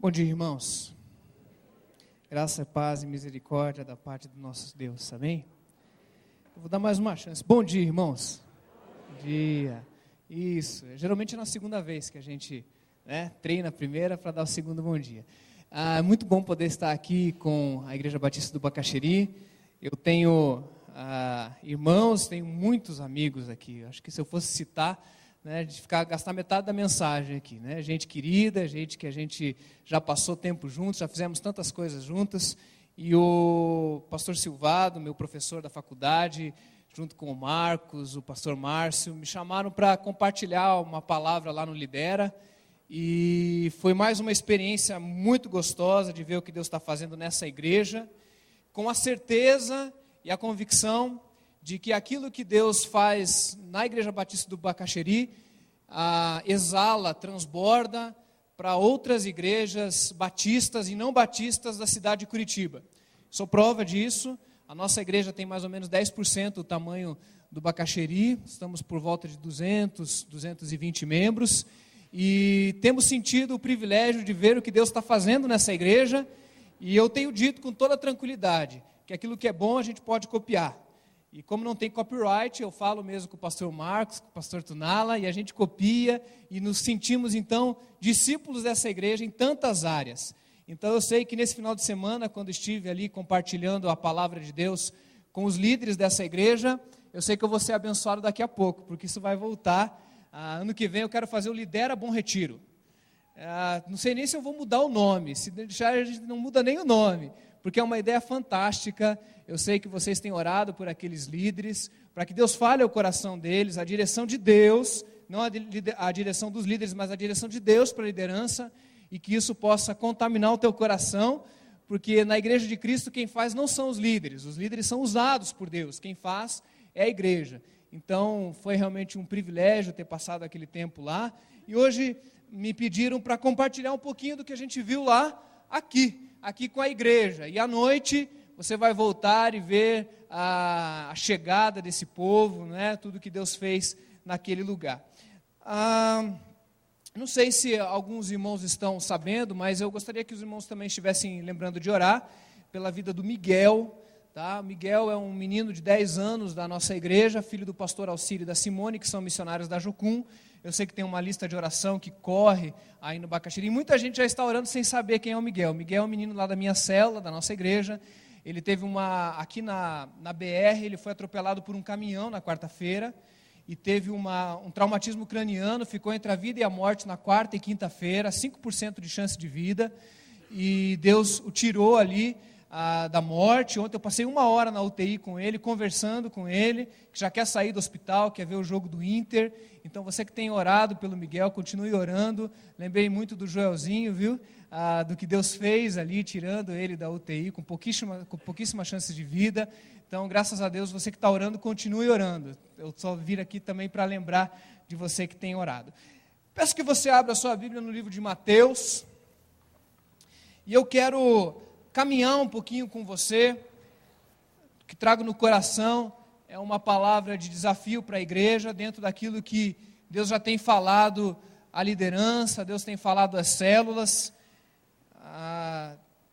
Bom dia, irmãos. Graça, paz e misericórdia da parte do nosso Deus, amém? Eu vou dar mais uma chance. Bom dia, irmãos. Bom dia. Isso, geralmente é na segunda vez que a gente treina a primeira para dar o segundo bom dia. É muito bom poder estar aqui com a Igreja Batista do Bacaxeri. Eu tenho irmãos, tenho muitos amigos aqui. Acho que se eu fosse citar, de gastar metade da mensagem aqui, gente querida, gente que a gente já passou tempo juntos, já fizemos tantas coisas juntas, e o pastor Silvado, meu professor da faculdade, junto com o Marcos, o pastor Márcio, me chamaram para compartilhar uma palavra lá no Lidera, e foi mais uma experiência muito gostosa de ver o que Deus está fazendo nessa igreja, com a certeza e a convicção de que aquilo que Deus faz na Igreja Batista do Bacaxeri exala, transborda para outras igrejas batistas e não batistas da cidade de Curitiba. Sou prova disso. A nossa igreja tem mais ou menos 10% do tamanho do Bacaxeri, estamos por volta de 200, 220 membros, e temos sentido o privilégio de ver o que Deus está fazendo nessa igreja, e eu tenho dito com toda tranquilidade que aquilo que é bom a gente pode copiar. E como não tem copyright, eu falo mesmo com o pastor Marcos, com o pastor Tunala, e a gente copia e nos sentimos, então, discípulos dessa igreja em tantas áreas. Então, eu sei que nesse final de semana, quando estive ali compartilhando a palavra de Deus com os líderes dessa igreja, eu sei que eu vou ser abençoado daqui a pouco, porque isso vai voltar. Ano que vem eu quero fazer o Lidera Bom Retiro. Não sei nem se eu vou mudar o nome, se deixar a gente não muda nem o nome, porque é uma ideia fantástica. Eu sei que vocês têm orado por aqueles líderes, para que Deus fale ao coração deles, a direção de Deus, não a direção dos líderes, mas a direção de Deus para a liderança, e que isso possa contaminar o teu coração, porque na igreja de Cristo quem faz não são os líderes são usados por Deus, quem faz é a igreja. Então foi realmente um privilégio ter passado aquele tempo lá, e hoje me pediram para compartilhar um pouquinho do que a gente viu lá, aqui com a igreja, e à noite você vai voltar e ver a chegada desse povo, tudo que Deus fez naquele lugar. Não sei se alguns irmãos estão sabendo, mas eu gostaria que os irmãos também estivessem lembrando de orar pela vida do Miguel. Tá? Miguel é um menino de 10 anos da nossa igreja, filho do pastor Alcírio e da Simone, que são missionários da Jucum. Eu sei que tem uma lista de oração que corre aí no Bacaxeri, e muita gente já está orando sem saber quem é o Miguel. O Miguel é um menino lá da minha célula, da nossa igreja. Ele teve aqui na BR, ele foi atropelado por um caminhão na quarta-feira, e teve um traumatismo craniano, ficou entre a vida e a morte na quarta e quinta-feira, 5% de chance de vida, e Deus o tirou ali da morte. Ontem eu passei 1 hora na UTI com ele, conversando com ele, que já quer sair do hospital, quer ver o jogo do Inter. Então você que tem orado pelo Miguel, continue orando. Lembrei muito do Joelzinho, viu? Do que Deus fez ali, tirando ele da UTI, com pouquíssima chance de vida. Então, graças a Deus, você que está orando, continue orando. Eu só vim aqui também para lembrar de você que tem orado. Peço que você abra a sua Bíblia no livro de Mateus, e eu quero caminhar um pouquinho com você. O que trago no coração é uma palavra de desafio para a igreja, dentro daquilo que Deus já tem falado à liderança, Deus tem falado às células.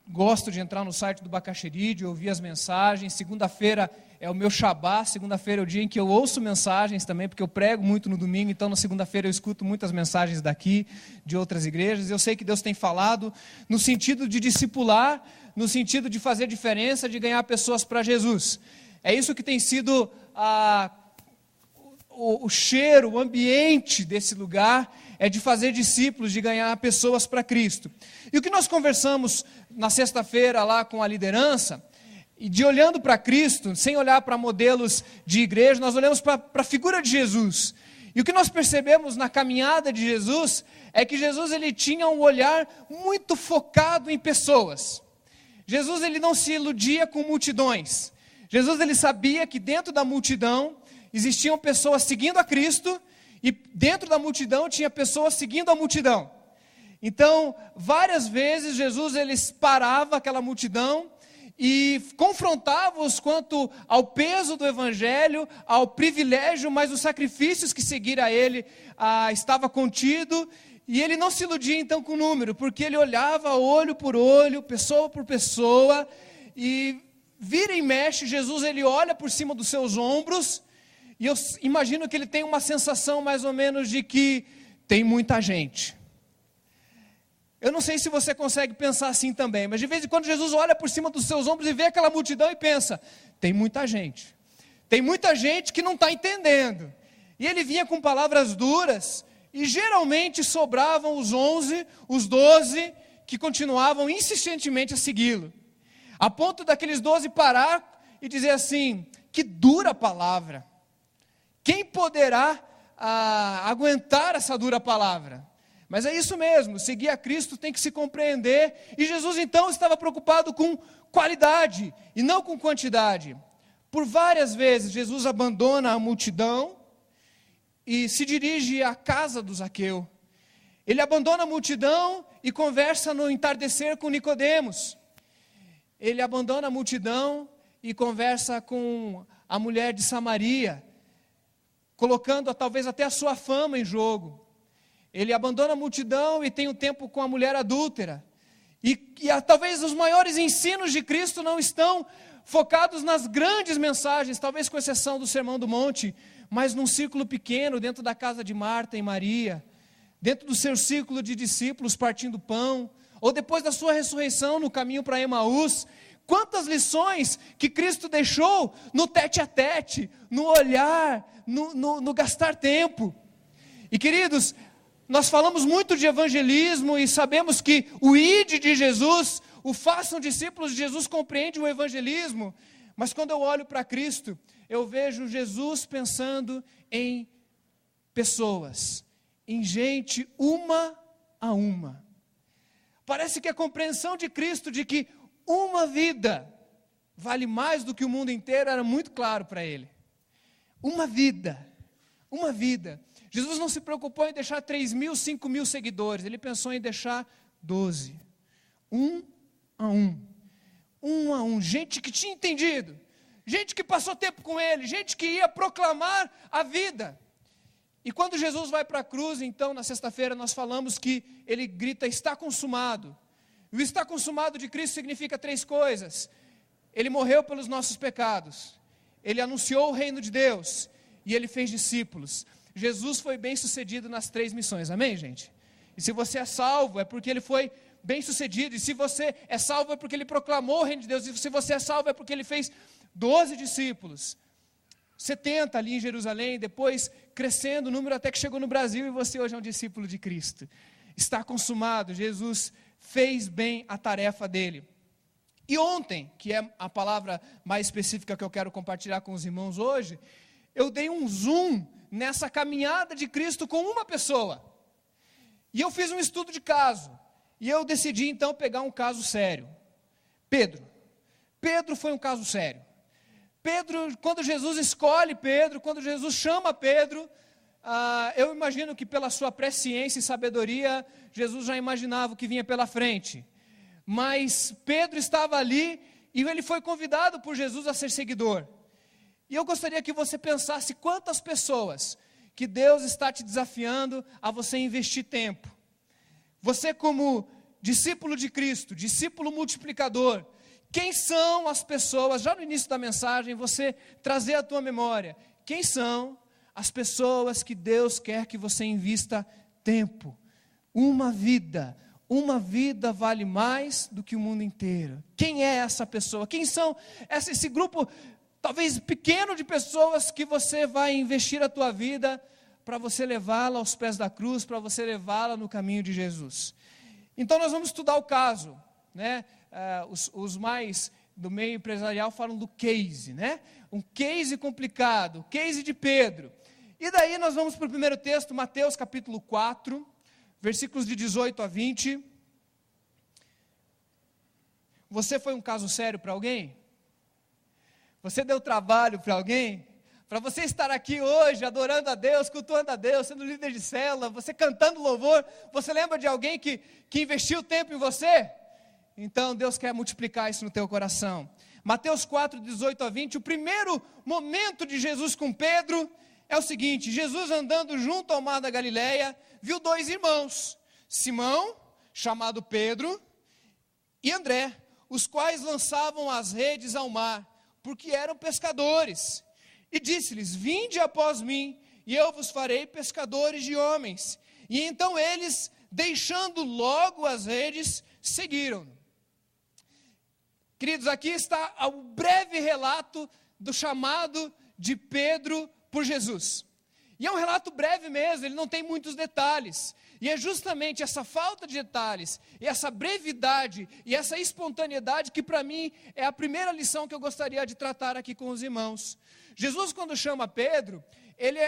Gosto de entrar no site do Bacaxeri, de ouvir as mensagens. Segunda-feira é o meu Shabá, segunda-feira é o dia em que eu ouço mensagens também, porque eu prego muito no domingo, então na segunda-feira eu escuto muitas mensagens daqui, de outras igrejas. Eu sei que Deus tem falado no sentido de discipular, no sentido de fazer diferença, de ganhar pessoas para Jesus. É isso que tem sido o cheiro, o ambiente desse lugar, é de fazer discípulos, de ganhar pessoas para Cristo. E o que nós conversamos na sexta-feira lá com a liderança, e de olhando para Cristo, sem olhar para modelos de igreja, nós olhamos para a figura de Jesus. E o que nós percebemos na caminhada de Jesus, é que Jesus ele tinha um olhar muito focado em pessoas. Jesus ele não se iludia com multidões. Jesus ele sabia que dentro da multidão existiam pessoas seguindo a Cristo, e dentro da multidão tinha pessoas seguindo a multidão. Então, várias vezes Jesus ele parava aquela multidão e confrontava-os quanto ao peso do evangelho, ao privilégio, mas os sacrifícios que seguir a ele estava contido, E ele não se iludia então com o número, porque ele olhava olho por olho, pessoa por pessoa, e vira e mexe, Jesus ele olha por cima dos seus ombros, e eu imagino que ele tem uma sensação mais ou menos de que tem muita gente. Eu não sei se você consegue pensar assim também, mas de vez em quando Jesus olha por cima dos seus ombros e vê aquela multidão e pensa, tem muita gente. Tem muita gente que não está entendendo. E ele vinha com palavras duras, e geralmente sobravam os 11, os 12, que continuavam insistentemente a segui-lo. A ponto daqueles 12 parar e dizer assim, que dura palavra. Quem poderá aguentar essa dura palavra? Mas é isso mesmo, seguir a Cristo tem que se compreender. E Jesus então estava preocupado com qualidade e não com quantidade. Por várias vezes Jesus abandona a multidão e se dirige à casa do Zaqueu. Ele abandona a multidão e conversa no entardecer com Nicodemos. Ele abandona a multidão e conversa com a mulher de Samaria, colocando talvez até a sua fama em jogo. Ele abandona a multidão e tem um tempo com a mulher adúltera. E talvez os maiores ensinos de Cristo não estão focados nas grandes mensagens, talvez com exceção do Sermão do Monte, mas num círculo pequeno, dentro da casa de Marta e Maria, dentro do seu círculo de discípulos partindo pão, ou depois da sua ressurreição no caminho para Emaús. Quantas lições que Cristo deixou no tete a tete, no olhar, no gastar tempo. E queridos, nós falamos muito de evangelismo e sabemos que o ide de Jesus, o façam discípulos de Jesus compreende o evangelismo, mas quando eu olho para Cristo, eu vejo Jesus pensando em pessoas, em gente uma a uma. Parece que a compreensão de Cristo de que uma vida vale mais do que o mundo inteiro era muito claro para ele. Uma vida. Jesus não se preocupou em deixar 3.000, 5.000 seguidores, ele pensou em deixar 12. Um a um, gente que tinha entendido, gente que passou tempo com ele, gente que ia proclamar a vida. E quando Jesus vai para a cruz, então na sexta-feira nós falamos que ele grita, está consumado. E o está consumado de Cristo significa 3 coisas. Ele morreu pelos nossos pecados, ele anunciou o reino de Deus e ele fez discípulos. Jesus foi bem sucedido nas 3 missões, amém, gente? E se você é salvo, é porque ele foi bem sucedido. E se você é salvo, é porque ele proclamou o reino de Deus. E se você é salvo, é porque ele fez 12 discípulos. 70 ali em Jerusalém, depois crescendo o número até que chegou no Brasil e você hoje é um discípulo de Cristo. Está consumado, Jesus fez bem a tarefa dele. E ontem, que é a palavra mais específica que eu quero compartilhar com os irmãos hoje, eu dei um zoom nessa caminhada de Cristo com uma pessoa. E eu fiz um estudo de caso. E eu decidi então pegar um caso sério. Pedro. Pedro foi um caso sério. Pedro, quando Jesus escolhe Pedro, quando Jesus chama Pedro, eu imagino que pela sua presciência e sabedoria, Jesus já imaginava o que vinha pela frente. Mas Pedro estava ali e ele foi convidado por Jesus a ser seguidor. E eu gostaria que você pensasse quantas pessoas que Deus está te desafiando a você investir tempo. Você como discípulo de Cristo, discípulo multiplicador, quem são as pessoas, já no início da mensagem, você trazer à tua memória, quem são as pessoas que Deus quer que você invista tempo? Uma vida vale mais do que o mundo inteiro. Quem é essa pessoa? Quem são esse grupo, talvez pequeno, de pessoas que você vai investir a tua vida para você levá-la aos pés da cruz, para você levá-la no caminho de Jesus? Então nós vamos estudar o caso, né? Os mais do meio empresarial falam do case, né? Um case complicado, o case de Pedro. E daí nós vamos para o primeiro texto, Mateus capítulo 4, versículos de 18 a 20. Você foi um caso sério para alguém? Você deu trabalho para alguém? Para você estar aqui hoje, adorando a Deus, cultuando a Deus, sendo líder de célula, você cantando louvor, você lembra de alguém que investiu tempo em você? Então Deus quer multiplicar isso no teu coração. Mateus 4, 18 a 20, o primeiro momento de Jesus com Pedro é o seguinte: Jesus, andando junto ao mar da Galileia, viu dois irmãos, Simão, chamado Pedro, e André, os quais lançavam as redes ao mar, porque eram pescadores. E disse-lhes: vinde após mim, e eu vos farei pescadores de homens. E então eles, deixando logo as redes, seguiram. Queridos, aqui está o breve relato do chamado de Pedro por Jesus. E é um relato breve mesmo, ele não tem muitos detalhes. E é justamente essa falta de detalhes, e essa brevidade, e essa espontaneidade que para mim é a primeira lição que eu gostaria de tratar aqui com os irmãos. Jesus, quando chama Pedro, ele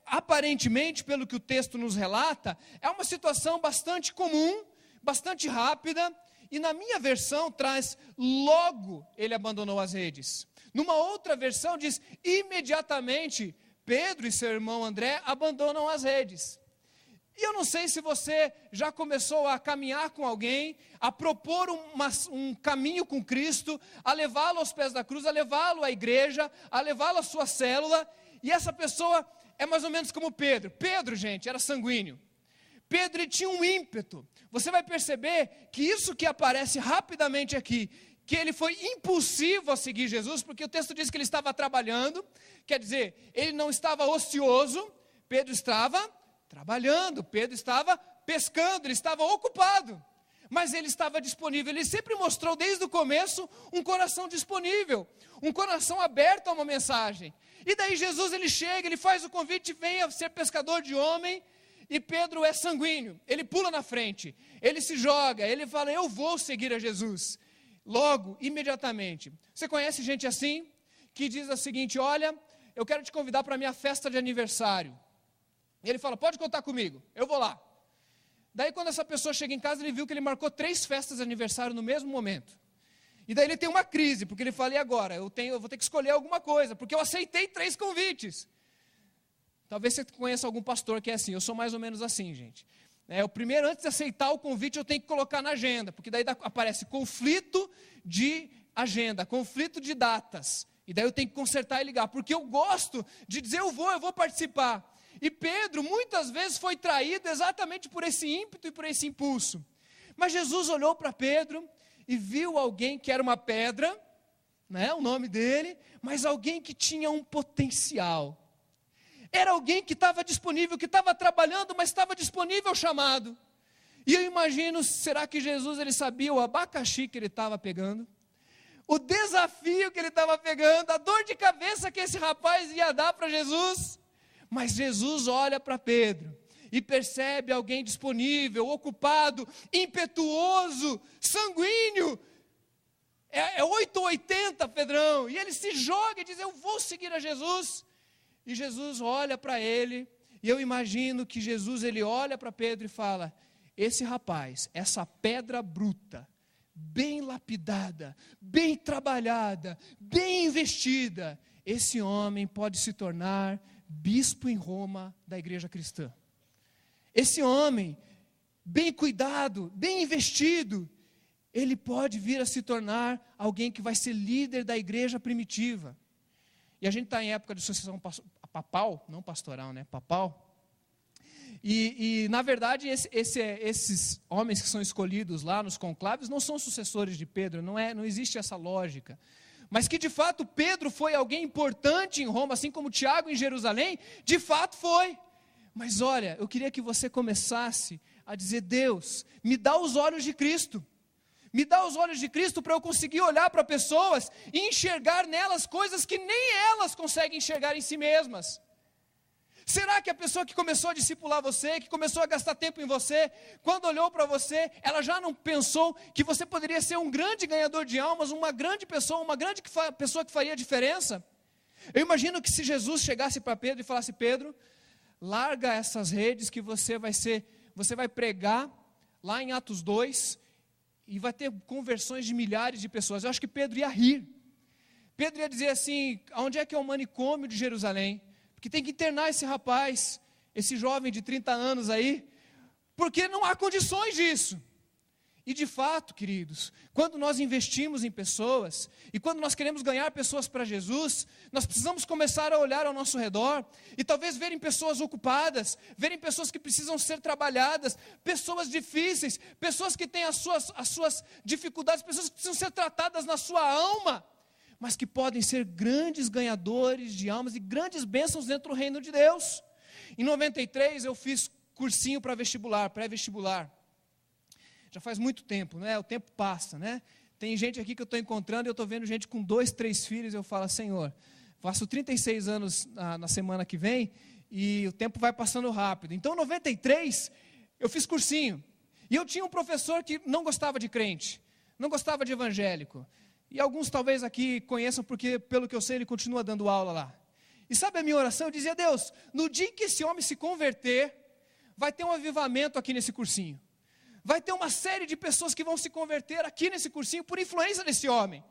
aparentemente, pelo que o texto nos relata, é uma situação bastante comum, bastante rápida, e na minha versão traz: logo ele abandonou as redes. Numa outra versão diz: imediatamente Pedro e seu irmão André abandonam as redes. E eu não sei se você já começou a caminhar com alguém, a propor um caminho com Cristo, a levá-lo aos pés da cruz, a levá-lo à igreja, a levá-lo à sua célula, e essa pessoa é mais ou menos como Pedro. Pedro, gente, era sanguíneo. Pedro, ele tinha um ímpeto. Você vai perceber que isso que aparece rapidamente aqui, que ele foi impulsivo a seguir Jesus, porque o texto diz que ele estava trabalhando, quer dizer, ele não estava ocioso, Pedro estava trabalhando, Pedro estava pescando, ele estava ocupado, mas ele estava disponível. Ele sempre mostrou desde o começo um coração disponível, um coração aberto a uma mensagem. E daí Jesus, ele chega, ele faz o convite: venha ser pescador de homem. E Pedro é sanguíneo, ele pula na frente, ele se joga, ele fala: eu vou seguir a Jesus. Logo, imediatamente. Você conhece gente assim, que diz o seguinte: olha, eu quero te convidar para a minha festa de aniversário. E ele fala: pode contar comigo, eu vou lá. Daí quando essa pessoa chega em casa, ele viu que ele marcou 3 festas de aniversário no mesmo momento. E daí ele tem uma crise, porque ele fala: e agora? Eu vou ter que escolher alguma coisa, porque eu aceitei 3 convites. Talvez você conheça algum pastor que é assim. Eu sou mais ou menos assim, gente. O primeiro, antes de aceitar o convite, eu tenho que colocar na agenda, porque daí aparece conflito de agenda, conflito de datas. E daí eu tenho que consertar e ligar, porque eu gosto de dizer: eu vou participar. E Pedro muitas vezes foi traído exatamente por esse ímpeto e por esse impulso. Mas Jesus olhou para Pedro e viu alguém que era uma pedra, o nome dele, mas alguém que tinha um potencial. Era alguém que estava disponível, que estava trabalhando, mas estava disponível ao chamado. E eu imagino, será que Jesus, ele sabia o abacaxi que ele estava pegando? O desafio que ele estava pegando, a dor de cabeça que esse rapaz ia dar para Jesus? Mas Jesus olha para Pedro e percebe alguém disponível, ocupado, impetuoso, sanguíneo. É 8 ou 80, Pedrão. E ele se joga e diz: eu vou seguir a Jesus. E Jesus olha para ele, e eu imagino que Jesus, ele olha para Pedro e fala: esse rapaz, essa pedra bruta, bem lapidada, bem trabalhada, bem investida, esse homem pode se tornar bispo em Roma da igreja cristã. Esse homem, bem cuidado, bem investido, ele pode vir a se tornar alguém que vai ser líder da igreja primitiva. E a gente está em época de sucessão papal, não pastoral, papal. E na verdade, esses homens que são escolhidos lá nos conclaves não são sucessores de Pedro, não existe essa lógica. Mas que de fato Pedro foi alguém importante em Roma, assim como Tiago em Jerusalém, de fato foi. Mas olha, eu queria que você começasse a dizer: Deus, me dá os olhos de Cristo. Me dá os olhos de Cristo para eu conseguir olhar para pessoas e enxergar nelas coisas que nem elas conseguem enxergar em si mesmas. Será que a pessoa que começou a discipular você, que começou a gastar tempo em você, quando olhou para você, ela já não pensou que você poderia ser um grande ganhador de almas, uma grande pessoa que faria diferença? Eu imagino que se Jesus chegasse para Pedro e falasse: Pedro, larga essas redes que você vai pregar lá em Atos 2, e vai ter conversões de milhares de pessoas. Eu acho que Pedro ia rir. Pedro ia dizer assim: onde é que é o manicômio de Jerusalém? Porque tem que internar esse rapaz, esse jovem de 30 anos aí, porque não há condições disso. E de fato, queridos, quando nós investimos em pessoas, e quando nós queremos ganhar pessoas para Jesus, nós precisamos começar a olhar ao nosso redor, e talvez verem pessoas ocupadas, verem pessoas que precisam ser trabalhadas, pessoas difíceis, pessoas que têm as suas dificuldades, pessoas que precisam ser tratadas na sua alma, mas que podem ser grandes ganhadores de almas e grandes bênçãos dentro do reino de Deus. Em 93 eu fiz cursinho para vestibular, pré-vestibular. Já faz muito tempo, né? O tempo passa, né? Tem gente aqui que eu estou encontrando, eu estou vendo gente com 2, 3 filhos, eu falo, Senhor, faço 36 anos na semana que vem, e o tempo vai passando rápido. Então, em 93, eu fiz cursinho, e eu tinha um professor que não gostava de crente, não gostava de evangélico, e alguns talvez aqui conheçam, porque pelo que eu sei, ele continua dando aula lá. E sabe a minha oração? Eu dizia, Deus, no dia em que esse homem se converter, vai ter um avivamento aqui nesse cursinho. Vai ter uma série de pessoas que vão se converter aqui nesse cursinho por influência desse homem.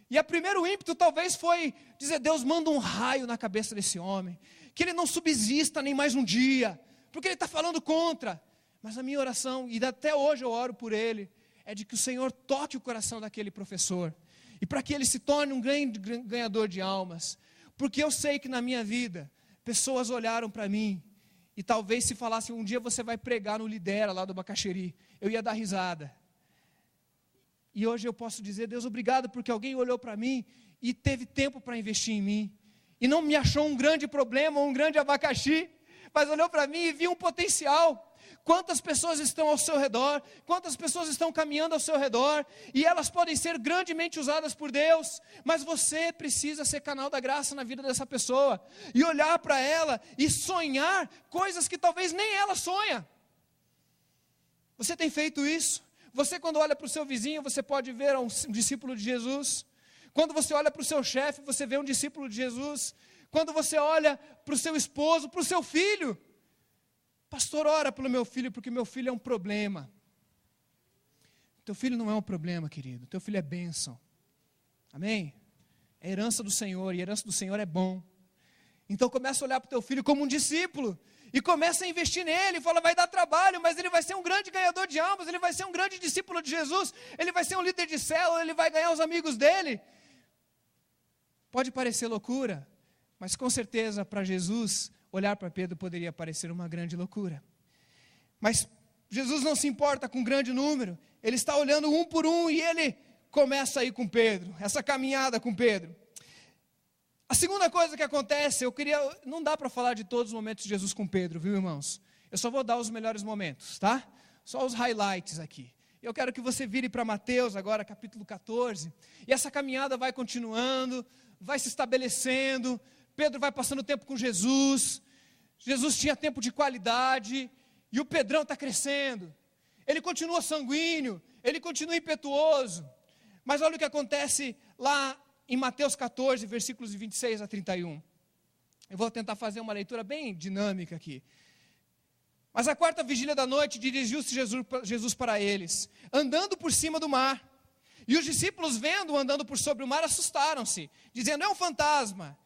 E o primeiro ímpeto talvez foi dizer, Deus, manda um raio na cabeça desse homem, que ele não subsista nem mais um dia, porque ele está falando contra. Mas a minha oração, e até hoje eu oro por ele, é de que o Senhor toque o coração daquele professor, e para que ele se torne um grande ganhador de almas, porque eu sei que na minha vida, pessoas olharam para mim, e talvez se falasse, um dia você vai pregar no Lidera lá do Bacaxeri, eu ia dar risada. E hoje eu posso dizer, Deus, obrigado, porque alguém olhou para mim e teve tempo para investir em mim. E não me achou um grande problema, um grande abacaxi, mas olhou para mim e viu um potencial. Quantas pessoas estão ao seu redor, quantas pessoas estão caminhando ao seu redor, e elas podem ser grandemente usadas por Deus, mas você precisa ser canal da graça na vida dessa pessoa, e olhar para ela, e sonhar coisas que talvez nem ela sonha. Você tem feito isso? Você quando olha para o seu vizinho, você pode ver um discípulo de Jesus. Quando você olha para o seu chefe, você vê um discípulo de Jesus. Quando você olha para o seu esposo, para o seu filho, pastor, ora pelo meu filho, porque meu filho é um problema. Teu filho não é um problema, querido. Teu filho é bênção. Amém? É herança do Senhor, e a herança do Senhor é bom. Então começa a olhar para o teu filho como um discípulo, e começa a investir nele, fala, vai dar trabalho, mas ele vai ser um grande ganhador de almas, ele vai ser um grande discípulo de Jesus, ele vai ser um líder de célula, ele vai ganhar os amigos dele. Pode parecer loucura, mas com certeza para Jesus, olhar para Pedro poderia parecer uma grande loucura. Mas Jesus não se importa com grande número, ele está olhando um por um, e ele começa a ir com Pedro, essa caminhada com Pedro. A segunda coisa que acontece, não dá para falar de todos os momentos de Jesus com Pedro, viu, irmãos? Eu só vou dar os melhores momentos, tá? Só os highlights aqui. Eu quero que você vire para Mateus agora, capítulo 14, e essa caminhada vai continuando, vai se estabelecendo, Pedro vai passando tempo com Jesus, Jesus tinha tempo de qualidade, e o Pedrão está crescendo, ele continua sanguíneo, ele continua impetuoso, mas olha o que acontece lá em Mateus 14, versículos de 26 a 31. Eu vou tentar fazer uma leitura bem dinâmica aqui. Mas à quarta vigília da noite, dirigiu-se Jesus para eles, andando por cima do mar. E os discípulos, vendo-o andando por sobre o mar, assustaram-se, dizendo, é um fantasma.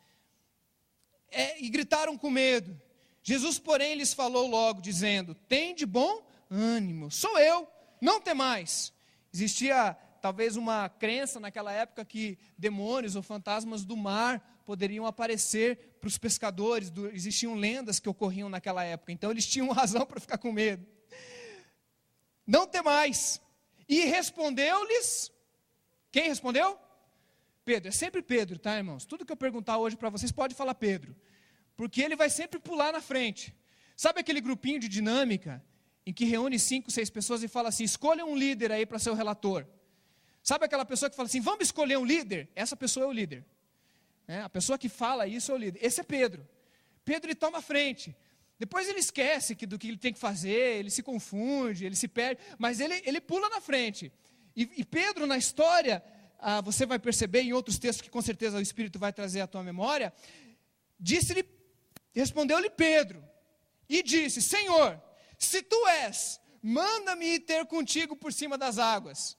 E gritaram com medo. Jesus, porém, lhes falou logo, dizendo, tende bom ânimo, sou eu, não temais. Existia talvez uma crença naquela época que demônios ou fantasmas do mar poderiam aparecer para os pescadores, existiam lendas que ocorriam naquela época, então eles tinham razão para ficar com medo. Não temais. E respondeu-lhes, quem respondeu? Pedro, é sempre Pedro, tá, irmãos? Tudo que eu perguntar hoje para vocês, pode falar Pedro, porque ele vai sempre pular na frente. Sabe aquele grupinho de dinâmica, em que reúne 5, 6 pessoas e fala assim, escolha um líder aí para ser o relator. Sabe aquela pessoa que fala assim, vamos escolher um líder? Essa pessoa é o líder. A pessoa que fala isso é o líder. Esse é Pedro. Pedro, ele toma a frente. Depois ele esquece do que ele tem que fazer, ele se confunde, ele se perde, mas ele pula na frente. E Pedro, na história, você vai perceber em outros textos que com certeza o Espírito vai trazer à tua memória, respondeu-lhe Pedro, e disse, Senhor, se tu és, manda-me ir ter contigo por cima das águas.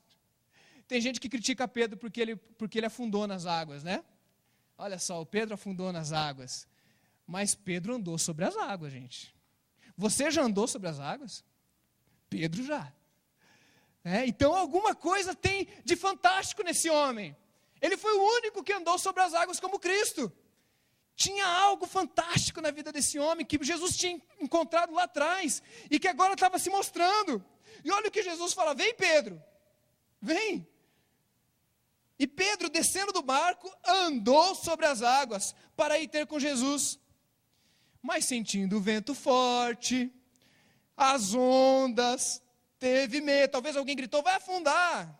Tem gente que critica Pedro porque ele afundou nas águas, né? Olha só, o Pedro afundou nas águas. Mas Pedro andou sobre as águas, gente. Você já andou sobre as águas? Pedro já. Então alguma coisa tem de fantástico nesse homem. Ele foi o único que andou sobre as águas como Cristo. Tinha algo fantástico na vida desse homem que Jesus tinha encontrado lá atrás e que agora estava se mostrando. E olha o que Jesus fala: vem, Pedro, vem. E Pedro, descendo do barco, andou sobre as águas para ir ter com Jesus. Mas sentindo o vento forte, as ondas, teve medo. Talvez alguém gritou: vai afundar,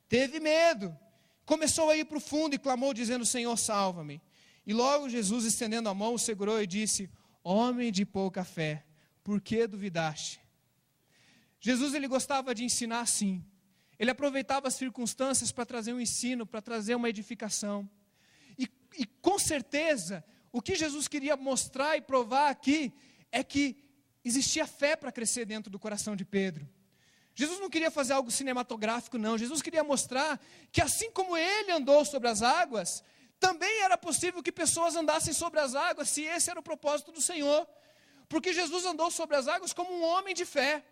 Teve medo. Começou a ir para o fundo e clamou dizendo: Senhor, salva-me. E logo Jesus, estendendo a mão, o segurou e disse: homem de pouca fé, por que duvidaste? Jesus, ele gostava de ensinar assim. Ele aproveitava as circunstâncias para trazer um ensino, para trazer uma edificação. E com certeza, o que Jesus queria mostrar e provar aqui é que existia fé para crescer dentro do coração de Pedro. Jesus não queria fazer algo cinematográfico, não. Jesus queria mostrar que assim como ele andou sobre as águas, também era possível que pessoas andassem sobre as águas, se esse era o propósito do Senhor. Porque Jesus andou sobre as águas como um homem de fé.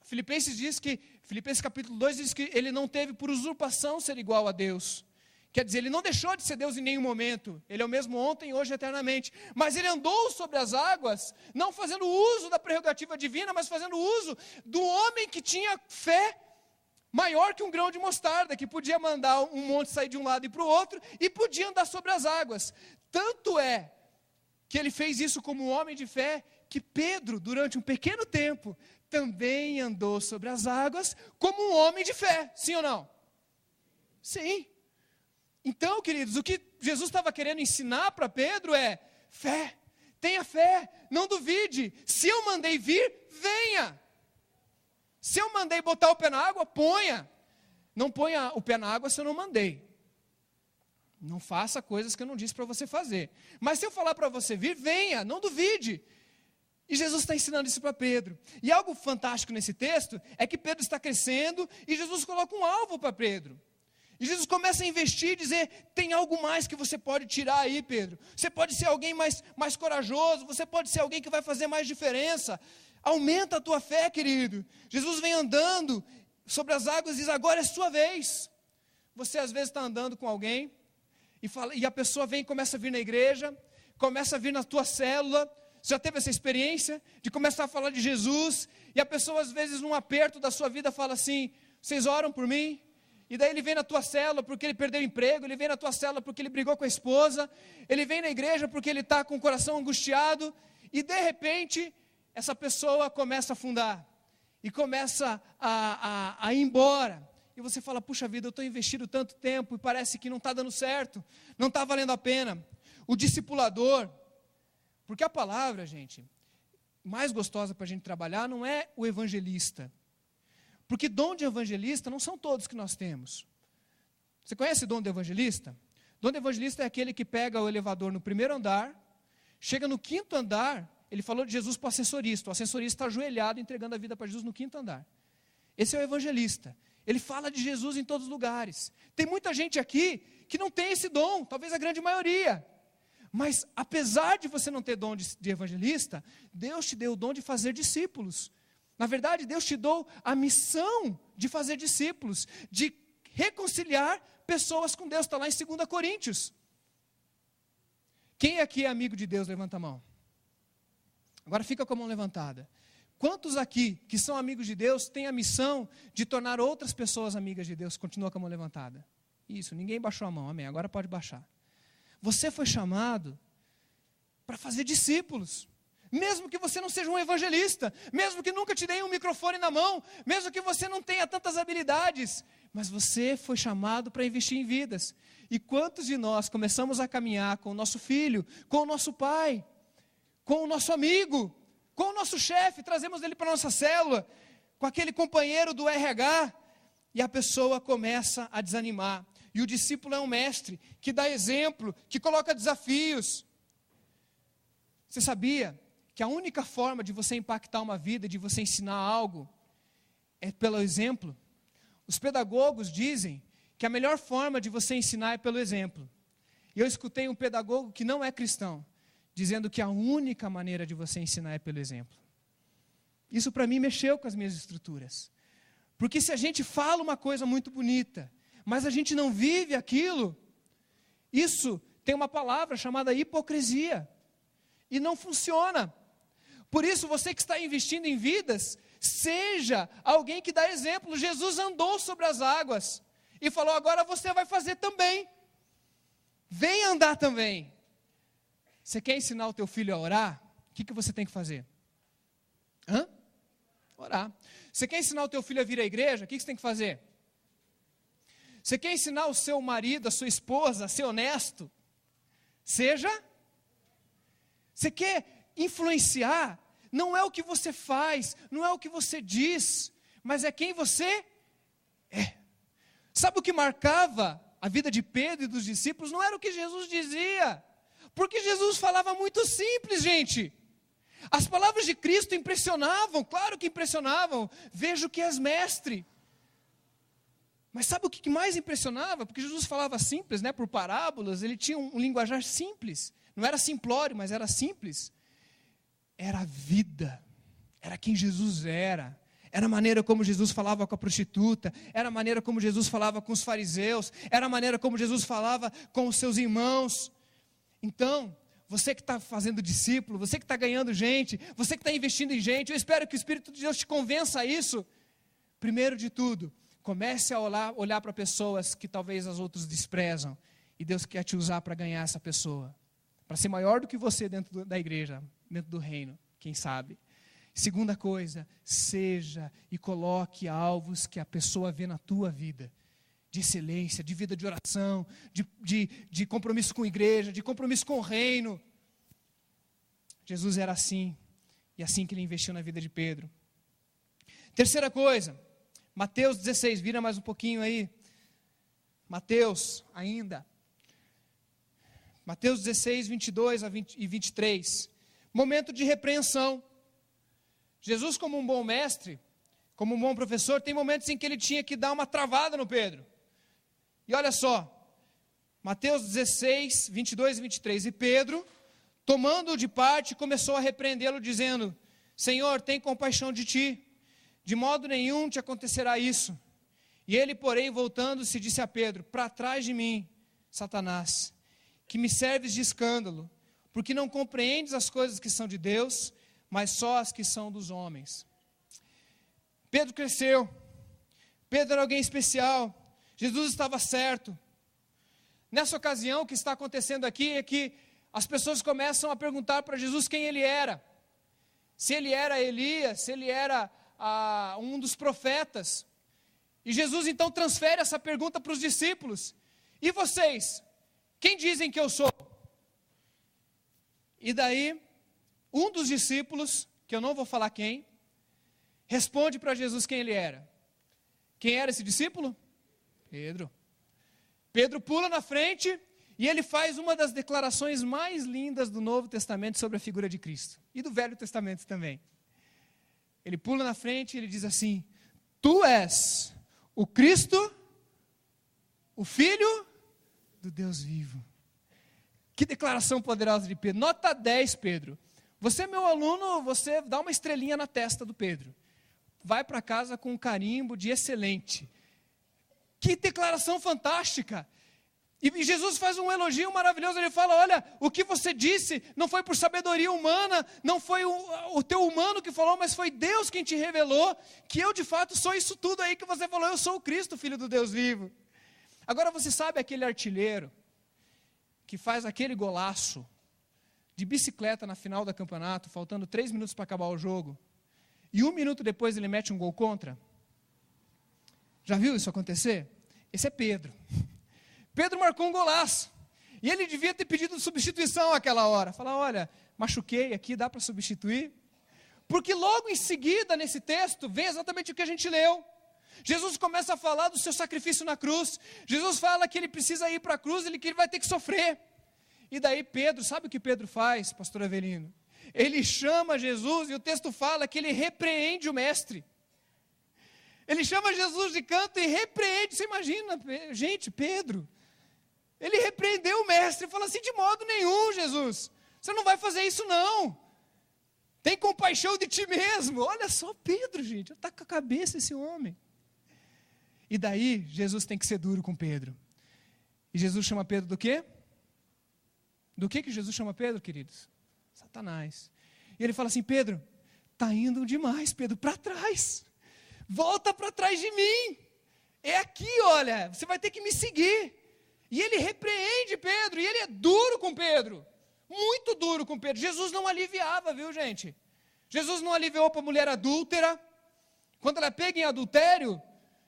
Filipenses capítulo 2 diz que ele não teve por usurpação ser igual a Deus. Quer dizer, ele não deixou de ser Deus em nenhum momento. Ele é o mesmo ontem, hoje e eternamente. Mas ele andou sobre as águas, não fazendo uso da prerrogativa divina, mas fazendo uso do homem que tinha fé maior que um grão de mostarda, que podia mandar um monte sair de um lado e para o outro, e podia andar sobre as águas. Tanto é que ele fez isso como um homem de fé, que Pedro, durante um pequeno tempo, também andou sobre as águas como um homem de fé. Sim ou não? Sim. Então, queridos, o que Jesus estava querendo ensinar para Pedro é fé. Tenha fé, não duvide. Se eu mandei vir, venha. Se eu mandei botar o pé na água, ponha. Não ponha o pé na água se eu não mandei. Não faça coisas que eu não disse para você fazer. Mas se eu falar para você vir, venha, não duvide. E Jesus está ensinando isso para Pedro. E algo fantástico nesse texto é que Pedro está crescendo e Jesus coloca um alvo para Pedro. E Jesus começa a investir e dizer: tem algo mais que você pode tirar aí, Pedro. Você pode ser alguém mais corajoso, você pode ser alguém que vai fazer mais diferença. Aumenta a tua fé, querido. Jesus vem andando sobre as águas e diz: agora é sua vez. Você às vezes está andando com alguém e a pessoa vem e começa a vir na igreja, começa a vir na tua célula. Você já teve essa experiência de começar a falar de Jesus e a pessoa às vezes num aperto da sua vida fala assim: vocês oram por mim? E daí ele vem na tua célula porque ele perdeu o emprego, ele vem na tua célula porque ele brigou com a esposa, ele vem na igreja porque ele está com o coração angustiado, e de repente essa pessoa começa a afundar, e começa a ir embora, e você fala: puxa vida, eu estou investindo tanto tempo, e parece que não está dando certo, não está valendo a pena. O discipulador, porque a palavra, gente, mais gostosa para a gente trabalhar não é o evangelista, porque dom de evangelista não são todos que nós temos. Você conhece dom de evangelista? Dom de evangelista é aquele que pega o elevador no primeiro andar, chega no quinto andar. Ele falou de Jesus para o ascensorista está ajoelhado entregando a vida para Jesus no quinto andar. Esse é o evangelista. Ele fala de Jesus em todos os lugares. Tem muita gente aqui que não tem esse dom, talvez a grande maioria. Mas apesar de você não ter dom de evangelista, Deus te deu o dom de fazer discípulos. Na verdade, Deus te deu a missão de fazer discípulos, de reconciliar pessoas com Deus. Está lá em 2 Coríntios. Quem aqui é amigo de Deus? Levanta a mão. Agora fica com a mão levantada. Quantos aqui que são amigos de Deus têm a missão de tornar outras pessoas amigas de Deus? Continua com a mão levantada. Isso, ninguém baixou a mão, amém. Agora pode baixar. Você foi chamado para fazer discípulos. Mesmo que você não seja um evangelista, mesmo que nunca te deem um microfone na mão, mesmo que você não tenha tantas habilidades, mas você foi chamado para investir em vidas. E quantos de nós começamos a caminhar com o nosso filho, com o nosso pai, com o nosso amigo, com o nosso chefe, trazemos ele para a nossa célula, com aquele companheiro do RH, e a pessoa começa a desanimar. E o discípulo é um mestre que dá exemplo, que coloca desafios. Você sabia que a única forma de você impactar uma vida, de você ensinar algo, é pelo exemplo? Os pedagogos dizem que a melhor forma de você ensinar é pelo exemplo. E eu escutei um pedagogo que não é cristão, dizendo que a única maneira de você ensinar é pelo exemplo. Isso para mim mexeu com as minhas estruturas. Porque se a gente fala uma coisa muito bonita, mas a gente não vive aquilo, isso tem uma palavra chamada hipocrisia. E não funciona. Por isso, você que está investindo em vidas, seja alguém que dá exemplo. Jesus andou sobre as águas e falou, agora você vai fazer também. Vem andar também. Você quer ensinar o teu filho a orar? O que você tem que fazer? Orar. Você quer ensinar o teu filho a vir à igreja? O que você tem que fazer? Você quer ensinar o seu marido, a sua esposa a ser honesto? Seja. Você quer influenciar? Não é o que você faz, não é o que você diz, mas é quem você é. Sabe o que marcava a vida de Pedro e dos discípulos? Não era o que Jesus dizia, porque Jesus falava muito simples, gente. As palavras de Cristo impressionavam, claro que impressionavam. Vejo que és mestre. Mas sabe o que mais impressionava? Porque Jesus falava simples, por parábolas, ele tinha um linguajar simples. Não era simplório, mas era simples. Era a vida, era quem Jesus era. Era a maneira como Jesus falava com a prostituta, era a maneira como Jesus falava com os fariseus, era a maneira como Jesus falava com os seus irmãos. Então, você que está fazendo discípulo, você que está ganhando gente, você que está investindo em gente, eu espero que o Espírito de Deus te convença a isso. Primeiro de tudo, comece a olhar para pessoas que talvez as outros desprezam, e Deus quer te usar para ganhar essa pessoa, para ser maior do que você dentro da igreja, dentro do reino, quem sabe. Segunda coisa, seja e coloque alvos que a pessoa vê na tua vida, de excelência, de vida de oração, de compromisso com a igreja, de compromisso com o reino. Jesus era assim, e assim que ele investiu na vida de Pedro. Terceira coisa, Mateus 16, vira mais um pouquinho aí. Mateus, ainda. Mateus 16, 22 e 23. Momento de repreensão. Jesus, como um bom mestre, como um bom professor, tem momentos em que ele tinha que dar uma travada no Pedro. E olha só, Mateus 16, 22 e 23. E Pedro, tomando-o de parte, começou a repreendê-lo, dizendo: Senhor, tem compaixão de ti, de modo nenhum te acontecerá isso. E ele, porém, voltando-se, disse a Pedro: para trás de mim, Satanás, que me serves de escândalo, porque não compreendes as coisas que são de Deus, mas só as que são dos homens. Pedro cresceu, Pedro era alguém especial, Jesus estava certo. Nessa ocasião, o que está acontecendo aqui é que as pessoas começam a perguntar para Jesus quem ele era. Se ele era Elias, se ele era um dos profetas. E Jesus então transfere essa pergunta para os discípulos: e vocês? Quem dizem que eu sou? E daí, um dos discípulos, que eu não vou falar quem, responde para Jesus quem ele era. Quem era esse discípulo? Pedro. Pedro pula na frente e ele faz uma das declarações mais lindas do Novo Testamento sobre a figura de Cristo. E do Velho Testamento também. Ele pula na frente e ele diz assim: tu és o Cristo, o Filho do Deus vivo. Que declaração poderosa de Pedro. Nota 10, Pedro. Você é meu aluno, você dá uma estrelinha na testa do Pedro. Vai para casa com um carimbo de excelente. Que declaração fantástica. E Jesus faz um elogio maravilhoso. Ele fala: olha, o que você disse não foi por sabedoria humana, não foi o teu humano que falou, mas foi Deus quem te revelou que eu de fato sou isso tudo aí que você falou. Eu sou o Cristo, Filho do Deus vivo. Agora você sabe aquele artilheiro que faz aquele golaço de bicicleta na final do campeonato, faltando 3 minutos para acabar o jogo, e 1 minuto depois ele mete um gol contra? Já viu isso acontecer? Esse é Pedro. Pedro marcou um golaço, e ele devia ter pedido substituição àquela hora. Falar: olha, machuquei aqui, dá para substituir? Porque logo em seguida, nesse texto, vem exatamente o que a gente leu. Jesus começa a falar do seu sacrifício na cruz. Jesus fala que ele precisa ir para a cruz, que ele vai ter que sofrer. E daí Pedro, sabe o que Pedro faz, pastor Avelino? Ele chama Jesus, e o texto fala que ele repreende o mestre. Ele chama Jesus de canto e repreende. Você imagina, gente, Pedro, ele repreendeu o mestre, fala assim: de modo nenhum, Jesus, você não vai fazer isso não. Tem compaixão de ti mesmo. Olha só Pedro, gente, está com a cabeça esse homem. E daí, Jesus tem que ser duro com Pedro. E Jesus chama Pedro do quê? Do que Jesus chama Pedro, queridos? Satanás. E ele fala assim, Pedro, está indo demais, Pedro, para trás. Volta para trás de mim. É aqui, olha, você vai ter que me seguir. E ele repreende Pedro, e ele é duro com Pedro. Muito duro com Pedro. Jesus não aliviava, viu, gente? Jesus não aliviou para a mulher adúltera. Quando ela é pega em adultério,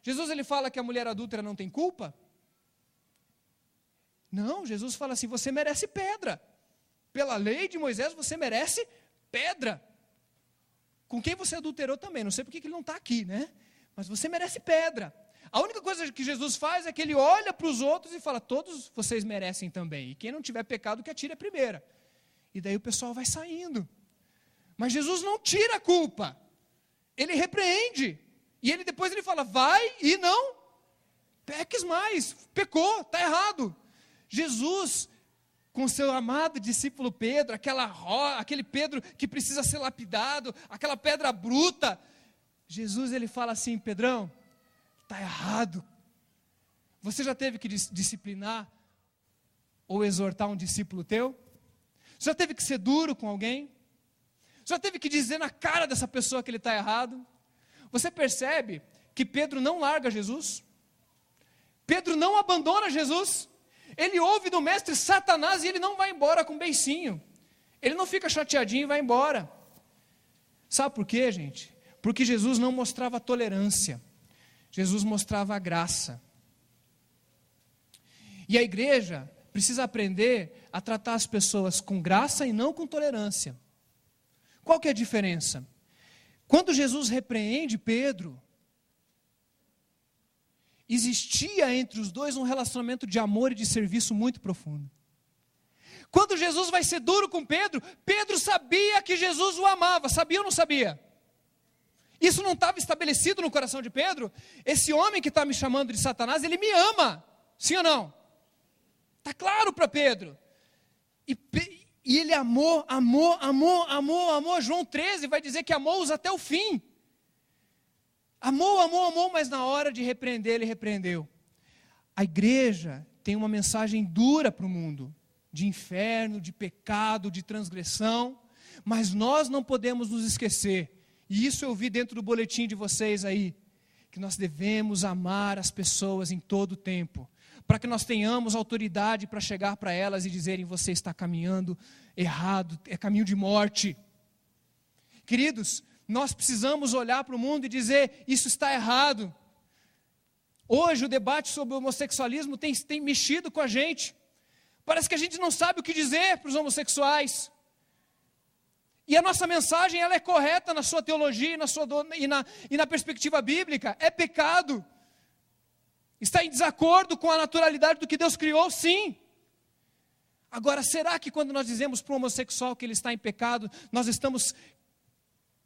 Jesus ele fala que a mulher adúltera não tem culpa? Não, Jesus fala assim, você merece pedra. Pela lei de Moisés, você merece pedra. Com quem você adulterou também, não sei porque que ele não está aqui, né? Mas você merece pedra. A única coisa que Jesus faz é que ele olha para os outros e fala, todos vocês merecem também. E quem não tiver pecado, que atire a primeira. E daí o pessoal vai saindo. Mas Jesus não tira a culpa. Ele repreende. E ele depois ele fala, vai e não peques mais. Pecou, está errado. Jesus, com seu amado discípulo Pedro, aquele Pedro que precisa ser lapidado, aquela pedra bruta, Jesus ele fala assim, Pedrão, está errado. Você já teve que disciplinar ou exortar um discípulo teu? Você já teve que ser duro com alguém? Você já teve que dizer na cara dessa pessoa que ele está errado? Você percebe que Pedro não larga Jesus? Pedro não abandona Jesus? Ele ouve do mestre Satanás e ele não vai embora com beicinho. Ele não fica chateadinho e vai embora. Sabe por quê, gente? Porque Jesus não mostrava tolerância. Jesus mostrava a graça. E a igreja precisa aprender a tratar as pessoas com graça e não com tolerância. Qual que é a diferença? Quando Jesus repreende Pedro, existia entre os dois um relacionamento de amor e de serviço muito profundo. Quando Jesus vai ser duro com Pedro, Pedro sabia que Jesus o amava, sabia ou não sabia? Isso não estava estabelecido no coração de Pedro? Esse homem que está me chamando de Satanás, ele me ama, sim ou não? Está claro para Pedro. E ele amou. João 13 vai dizer que amou-os até o fim. Amou, mas na hora de repreender, ele repreendeu. A igreja tem uma mensagem dura para o mundo, de inferno, de pecado, de transgressão, mas nós não podemos nos esquecer, e isso eu vi dentro do boletim de vocês aí, que nós devemos amar as pessoas em todo o tempo, para que nós tenhamos autoridade para chegar para elas e dizerem, você está caminhando errado, é caminho de morte. Queridos, nós precisamos olhar para o mundo e dizer, isso está errado. Hoje o debate sobre o homossexualismo tem mexido com a gente. Parece que a gente não sabe o que dizer para os homossexuais. E a nossa mensagem ela é correta na sua teologia e na perspectiva bíblica. É pecado. Está em desacordo com a naturalidade do que Deus criou, sim. Agora, será que quando nós dizemos para o homossexual que ele está em pecado, nós estamos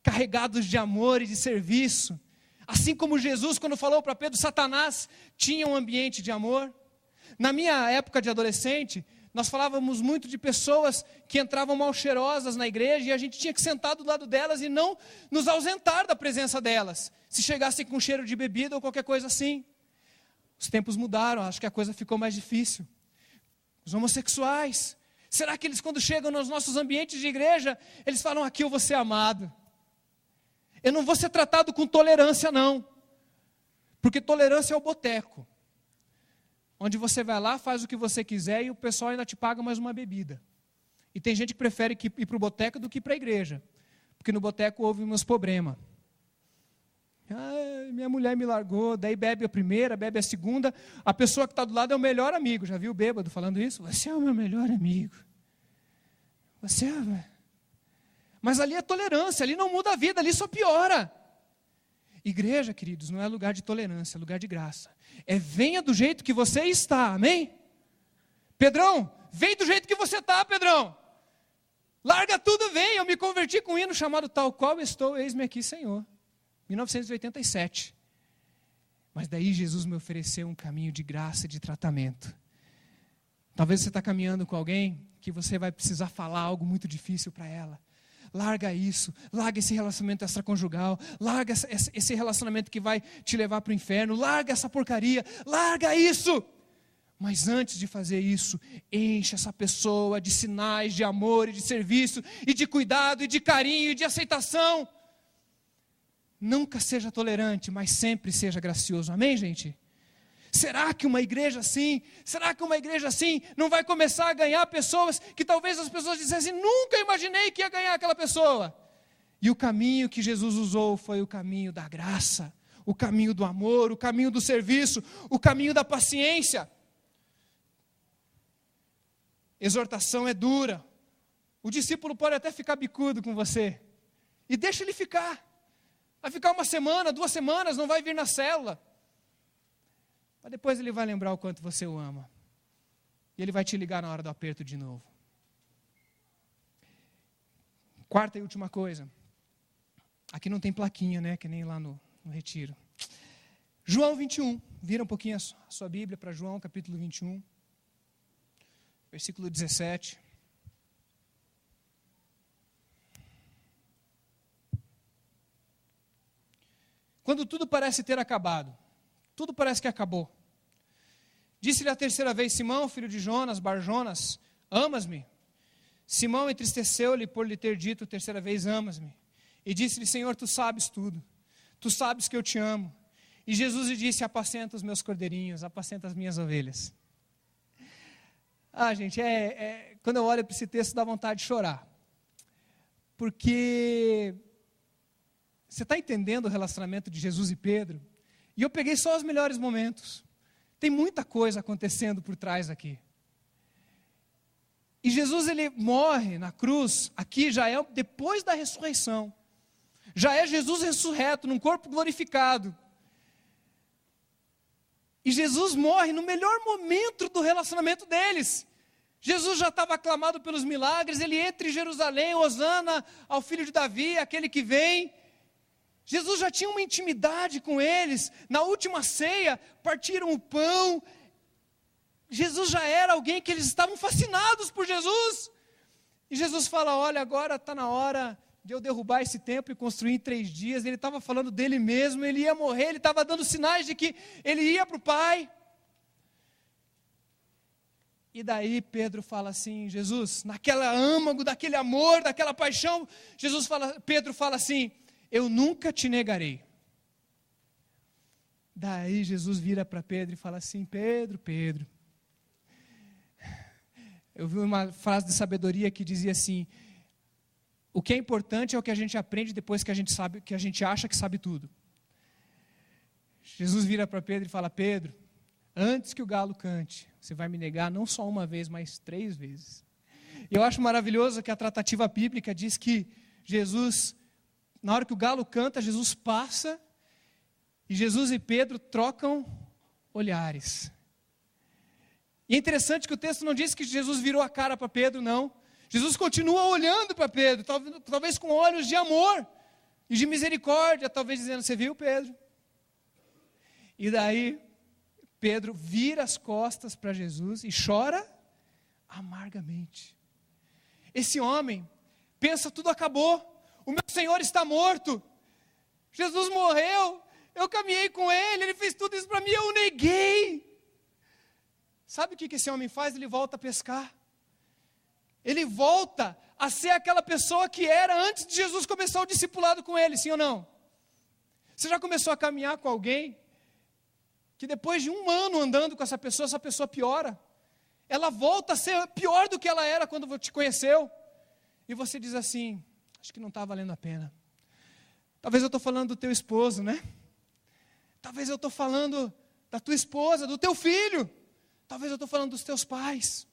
carregados de amor e de serviço? Assim como Jesus, quando falou para Pedro, Satanás tinha um ambiente de amor. Na minha época de adolescente, nós falávamos muito de pessoas que entravam mal cheirosas na igreja e a gente tinha que sentar do lado delas e não nos ausentar da presença delas, se chegassem com cheiro de bebida ou qualquer coisa assim. Os tempos mudaram, acho que a coisa ficou mais difícil. Os homossexuais, será que eles quando chegam nos nossos ambientes de igreja, eles falam, aqui eu vou ser amado. Eu não vou ser tratado com tolerância não, porque tolerância é o boteco, onde você vai lá, faz o que você quiser e o pessoal ainda te paga mais uma bebida. E tem gente que prefere ir para o boteco do que ir para a igreja, porque no boteco houve meus problemas. Minha mulher me largou, daí bebe a primeira, bebe a segunda, a pessoa que está do lado é o melhor amigo, já viu o bêbado falando isso? Você é o meu melhor amigo. Você é... Mas ali é tolerância, ali não muda a vida, ali só piora. Igreja, queridos, não é lugar de tolerância, é lugar de graça. Venha do jeito que você está, amém? Pedrão, vem do jeito que você está, Pedrão. Larga tudo, vem. Eu me converti com um hino chamado Tal Qual Estou, Eis-me Aqui, Senhor. 1987. Mas daí Jesus me ofereceu um caminho de graça e de tratamento. Talvez você está caminhando com alguém que você vai precisar falar algo muito difícil para ela. Larga isso, larga esse relacionamento extraconjugal, larga esse relacionamento que vai te levar para o inferno, larga essa porcaria, larga isso. Mas antes de fazer isso, enche essa pessoa de sinais de amor e de serviço, e de cuidado, e de carinho, e de aceitação. Nunca seja tolerante, mas sempre seja gracioso. Amém, gente? Será que uma igreja assim não vai começar a ganhar pessoas que talvez as pessoas dissessem, nunca imaginei que ia ganhar aquela pessoa? E o caminho que Jesus usou foi o caminho da graça, o caminho do amor, o caminho do serviço, o caminho da paciência. Exortação é dura. O discípulo pode até ficar bicudo com você. E deixa ele ficar. Vai ficar 1 semana, 2 semanas, não vai vir na célula. Mas depois ele vai lembrar o quanto você o ama. E ele vai te ligar na hora do aperto de novo. Quarta e última coisa. Aqui não tem plaquinha, né? Que nem lá no retiro. João 21. Vira um pouquinho a sua Bíblia para João, capítulo 21. Versículo 17. Quando tudo parece ter acabado, tudo parece que acabou. Disse-lhe a terceira vez, Simão, filho de Jonas, Bar-Jonas, amas-me? Simão entristeceu-lhe por lhe ter dito a terceira vez, amas-me? E disse-lhe, Senhor, tu sabes tudo, tu sabes que eu te amo. E Jesus lhe disse, apacenta os meus cordeirinhos, apacenta as minhas ovelhas. Gente, quando eu olho para esse texto dá vontade de chorar. Porque você está entendendo o relacionamento de Jesus e Pedro? E eu peguei só os melhores momentos. Tem muita coisa acontecendo por trás aqui. E Jesus, ele morre na cruz, aqui já é depois da ressurreição. Já é Jesus ressurreto, num corpo glorificado. E Jesus morre no melhor momento do relacionamento deles. Jesus já estava aclamado pelos milagres, ele entra em Jerusalém, Hosana ao filho de Davi, aquele que vem. Jesus já tinha uma intimidade com eles. Na última ceia, partiram o pão. Jesus já era alguém que eles estavam fascinados por Jesus. E Jesus fala, olha, agora está na hora de eu derrubar esse templo e construir em 3 dias. Ele estava falando dele mesmo, ele ia morrer, ele estava dando sinais de que ele ia para o Pai. E daí Pedro fala assim, Jesus, naquela âmago, daquele amor, daquela paixão, Pedro fala assim, eu nunca te negarei. Daí Jesus vira para Pedro e fala assim, Pedro, eu vi uma frase de sabedoria que dizia assim, o que é importante é o que a gente aprende depois que a gente sabe, que a gente acha que sabe tudo. Jesus vira para Pedro e fala, Pedro, antes que o galo cante, você vai me negar não só uma vez, mas 3 vezes. E eu acho maravilhoso que a tratativa bíblica diz que Jesus, na hora que o galo canta, Jesus passa e Jesus e Pedro trocam olhares. E é interessante que o texto não diz que Jesus virou a cara para Pedro, não. Jesus continua olhando para Pedro, talvez com olhos de amor e de misericórdia, talvez dizendo, você viu, Pedro? E daí Pedro vira as costas para Jesus e chora amargamente. Esse homem pensa, tudo acabou, o meu Senhor está morto, Jesus morreu, eu caminhei com Ele, Ele fez tudo isso para mim, eu o neguei. Sabe o que esse homem faz? Ele volta a pescar. Ele volta a ser aquela pessoa que era antes de Jesus começar o discipulado com ele, sim ou não? Você já começou a caminhar com alguém que depois de 1 ano andando com essa pessoa piora. Ela volta a ser pior do que ela era quando te conheceu. E você diz assim, acho que não está valendo a pena. Talvez eu estou falando do teu esposo, né? Talvez eu estou falando da tua esposa, do teu filho. Talvez eu estou falando dos teus pais.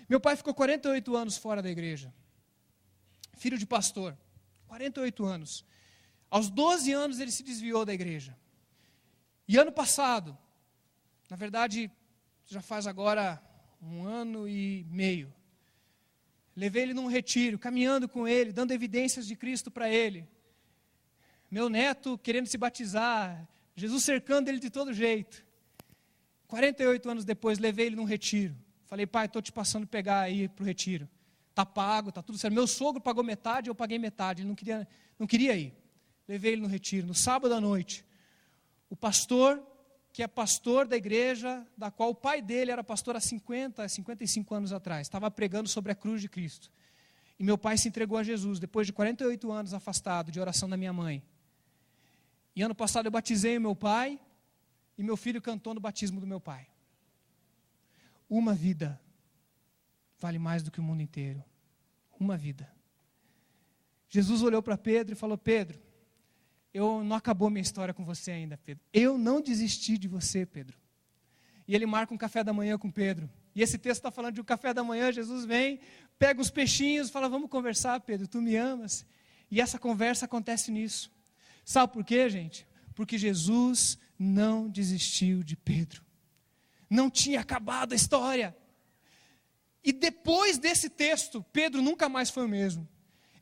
Meu pai ficou 48 anos fora da igreja. Filho de pastor. 48 anos. Aos 12 anos ele se desviou da igreja. E ano passado, na verdade, já faz agora 1 ano e meio, levei ele num retiro, caminhando com ele, dando evidências de Cristo para ele. Meu neto querendo se batizar, Jesus cercando ele de todo jeito. 48 anos depois, levei ele num retiro. Falei, pai, estou te passando pegar aí para o retiro. está pago, está tudo certo. Meu sogro pagou metade, eu paguei metade, ele não queria ir. Levei ele no retiro, no sábado à noite. O pastor, que é pastor da igreja, da qual o pai dele era pastor há 55 anos atrás, estava pregando sobre a cruz de Cristo. E meu pai se entregou a Jesus, depois de 48 anos afastado de oração da minha mãe. E ano passado eu batizei o meu pai, e meu filho cantou no batismo do meu pai. Uma vida vale mais do que o mundo inteiro. Uma vida. Jesus olhou para Pedro e falou: Pedro, não acabou minha história com você ainda, Pedro. Eu não desisti de você, Pedro. E ele marca um café da manhã com Pedro. E esse texto está falando de um café da manhã. Jesus vem, pega os peixinhos, fala: vamos conversar, Pedro, tu me amas. E essa conversa acontece nisso. Sabe por quê, gente? Porque Jesus não desistiu de Pedro. Não tinha acabado a história. E depois desse texto, Pedro nunca mais foi o mesmo.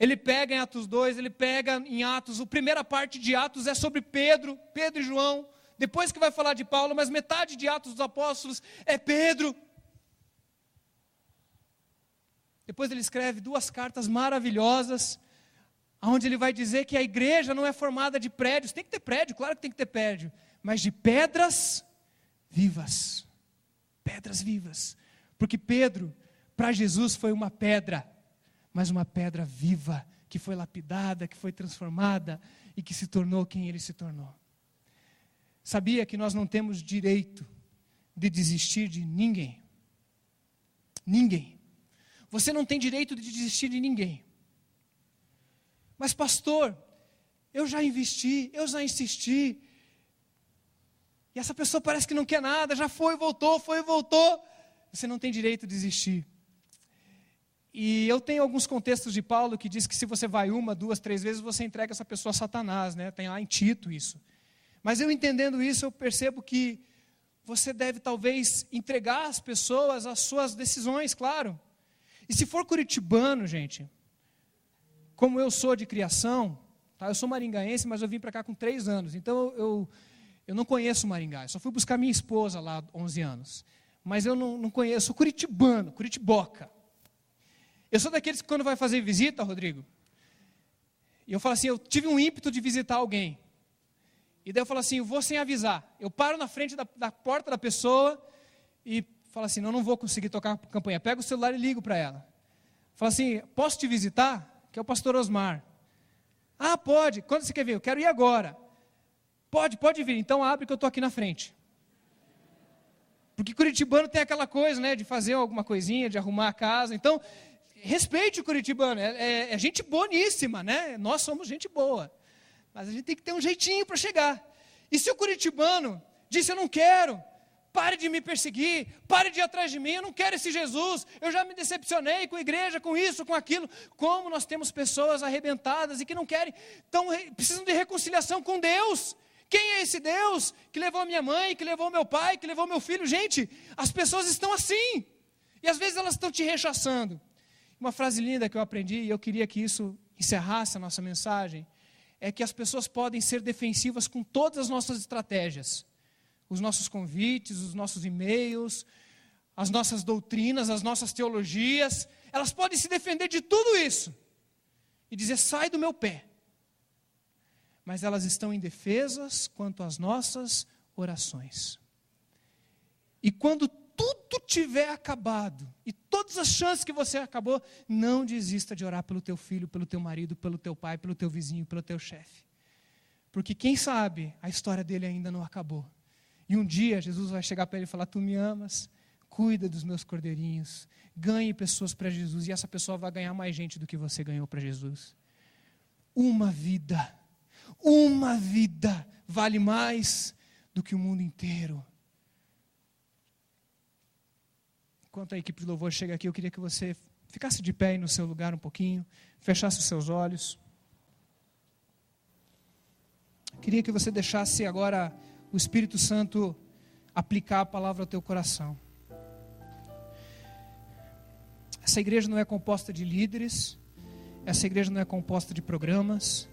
Ele pega em Atos 2, ele pega em Atos, a primeira parte de Atos é sobre Pedro e João. Depois que vai falar de Paulo, mas metade de Atos dos Apóstolos é Pedro. Depois ele escreve 2 cartas maravilhosas, onde ele vai dizer que a igreja não é formada de prédios. Tem que ter prédio, claro que tem que ter prédio, mas de pedras vivas. Pedras vivas. Porque Pedro, para Jesus, foi uma pedra, mas uma pedra viva, que foi lapidada, que foi transformada e que se tornou quem ele se tornou. Sabia que nós não temos direito de desistir de ninguém? Ninguém. Você não tem direito de desistir de ninguém. Mas pastor, eu já investi, eu já insisti, e essa pessoa parece que não quer nada, já foi e voltou. Você não tem direito de desistir. E eu tenho alguns contextos de Paulo que diz que se você vai 1, 2, 3 vezes, você entrega essa pessoa a Satanás, né? Tem lá em Tito isso. Mas eu entendendo isso, eu percebo que você deve talvez entregar às pessoas as suas decisões, claro. E se for curitibano, gente, como eu sou de criação, tá? Eu sou maringaense, mas eu vim para cá com 3 anos, então eu não conheço Maringá, eu só fui buscar minha esposa lá há 11 anos. Mas eu não conheço, eu sou curitibano, curitiboca. Eu sou daqueles que quando vai fazer visita, Rodrigo, e eu falo assim, eu tive um ímpeto de visitar alguém. E daí eu falo assim, eu vou sem avisar. Eu paro na frente da porta da pessoa e falo assim, não vou conseguir tocar a campanha. Pego o celular e ligo para ela. Falo assim, posso te visitar? Que é o pastor Osmar. Ah, pode. Quando você quer vir? Eu quero ir agora. Pode vir. Então abre que eu estou aqui na frente. Porque curitibano tem aquela coisa, né, de fazer alguma coisinha, de arrumar a casa. Então, respeite o curitibano. É gente boníssima, né? Nós somos gente boa. Mas a gente tem que ter um jeitinho para chegar. E se o curitibano disse, eu não quero, pare de me perseguir, pare de ir atrás de mim, eu não quero esse Jesus, eu já me decepcionei com a igreja, com isso, com aquilo. Como nós temos pessoas arrebentadas e que não querem, precisam de reconciliação com Deus. Quem é esse Deus que levou minha mãe, que levou meu pai, que levou meu filho? Gente, as pessoas estão assim. E às vezes elas estão te rechaçando. Uma frase linda que eu aprendi, e eu queria que isso encerrasse a nossa mensagem, é que as pessoas podem ser defensivas com todas as nossas estratégias. Os nossos convites, os nossos e-mails, as nossas doutrinas, as nossas teologias, elas podem se defender de tudo isso. E dizer, sai do meu pé. Mas elas estão indefesas quanto às nossas orações. E quando tudo tiver acabado, e todas as chances que você acabou, não desista de orar pelo teu filho, pelo teu marido, pelo teu pai, pelo teu vizinho, pelo teu chefe. Porque quem sabe a história dele ainda não acabou. E um dia Jesus vai chegar para ele e falar, tu me amas, cuida dos meus cordeirinhos, ganhe pessoas para Jesus, e essa pessoa vai ganhar mais gente do que você ganhou para Jesus. Uma vida vale mais do que o mundo inteiro. Enquanto a equipe de louvor chega aqui, eu queria que você ficasse de pé aí no seu lugar um pouquinho, fechasse os seus olhos. Queria que você deixasse agora o Espírito Santo aplicar a palavra ao teu coração. Essa igreja não é composta de líderes, essa igreja não é composta de programas,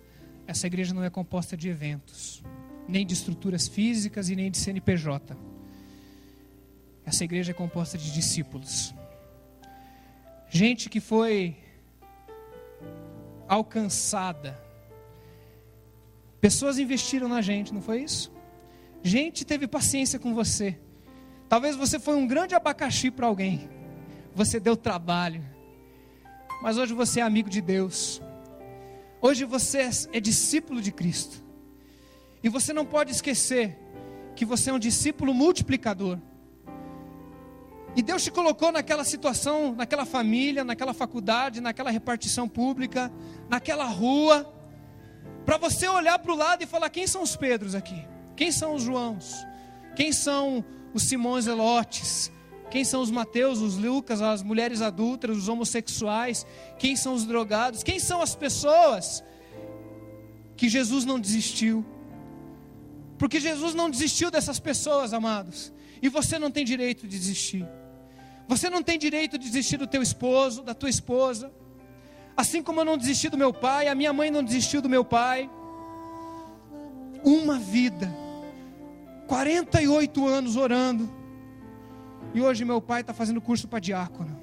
essa igreja não é composta de eventos, nem de estruturas físicas e nem de CNPJ. Essa igreja é composta de discípulos. gente que foi alcançada. Pessoas investiram na gente, não foi isso? Gente teve paciência com você. Talvez você foi um grande abacaxi para alguém. Você deu trabalho. Mas hoje você é amigo de Deus. Hoje você é discípulo de Cristo. E você não pode esquecer que você é um discípulo multiplicador. E Deus te colocou naquela situação, naquela família, naquela faculdade, naquela repartição pública, naquela rua, para você olhar para o lado e falar: quem são os Pedros aqui? Quem são os Joãos? Quem são os Simões Zelotes? Quem são os Mateus, os Lucas, as mulheres adúlteras, os homossexuais? Quem são os drogados? Quem são as pessoas que Jesus não desistiu? Porque Jesus não desistiu dessas pessoas, amados. E você não tem direito de desistir. Você não tem direito de desistir do teu esposo, da tua esposa. Assim como eu não desisti do meu pai, a minha mãe não desistiu do meu pai. Uma vida, 48 anos orando. E hoje meu pai está fazendo curso para diácono.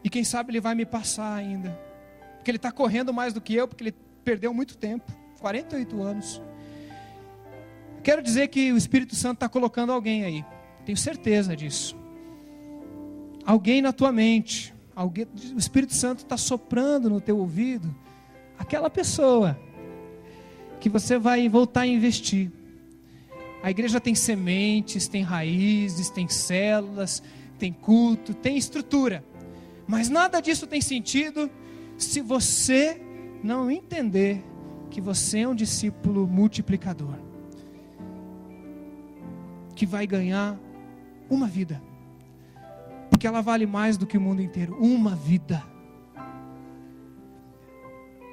E quem sabe ele vai me passar ainda. Porque ele está correndo mais do que eu, porque ele perdeu muito tempo. 48 anos. Quero dizer que o Espírito Santo está colocando alguém aí. Tenho certeza disso. Alguém na tua mente. O Espírito Santo está soprando no teu ouvido. Aquela pessoa que você vai voltar a investir. A igreja tem sementes, tem raízes, tem células, tem culto, tem estrutura. Mas nada disso tem sentido se você não entender que você é um discípulo multiplicador. Que vai ganhar uma vida. Porque ela vale mais do que o mundo inteiro. Uma vida.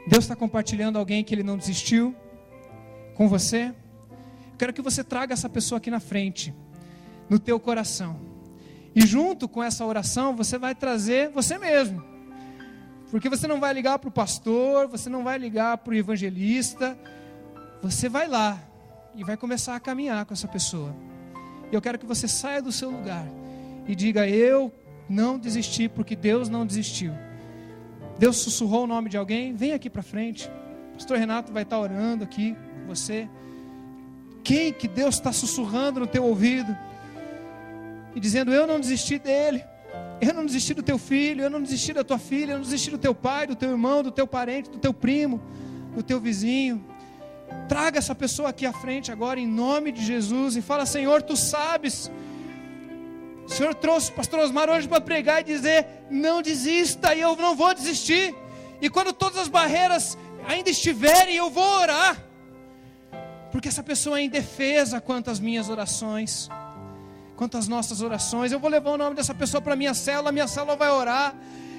Deus está compartilhando alguém que Ele não desistiu com você. Quero que você traga essa pessoa aqui na frente, no teu coração. E junto com essa oração, você vai trazer você mesmo. Porque você não vai ligar para o pastor, você não vai ligar para o evangelista. Você vai lá e vai começar a caminhar com essa pessoa. E eu quero que você saia do seu lugar e diga: eu não desisti porque Deus não desistiu. Deus sussurrou o nome de alguém? Vem aqui para frente. O pastor Renato vai estar orando aqui com você. Quem que Deus está sussurrando no teu ouvido e dizendo: eu não desisti dele, eu não desisti do teu filho, eu não desisti da tua filha, eu não desisti do teu pai, do teu irmão, do teu parente, do teu primo, do teu vizinho. Traga essa pessoa aqui à frente agora em nome de Jesus e fala: Senhor, tu sabes. O Senhor trouxe o pastor Osmar hoje para pregar e dizer: não desista, e eu não vou desistir. E quando todas as barreiras ainda estiverem, eu vou orar. Porque essa pessoa é indefesa quanto às minhas orações, quanto às nossas orações. Eu vou levar o nome dessa pessoa para a minha célula vai orar.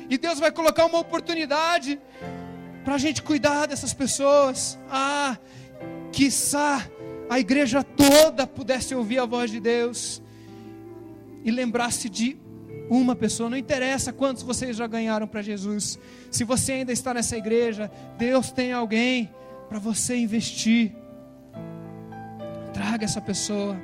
E Deus vai colocar uma oportunidade para a gente cuidar dessas pessoas. Quiçá a igreja toda pudesse ouvir a voz de Deus e lembrar-se de uma pessoa. Não interessa quantos vocês já ganharam para Jesus. Se você ainda está nessa igreja, Deus tem alguém para você investir. Traga essa pessoa.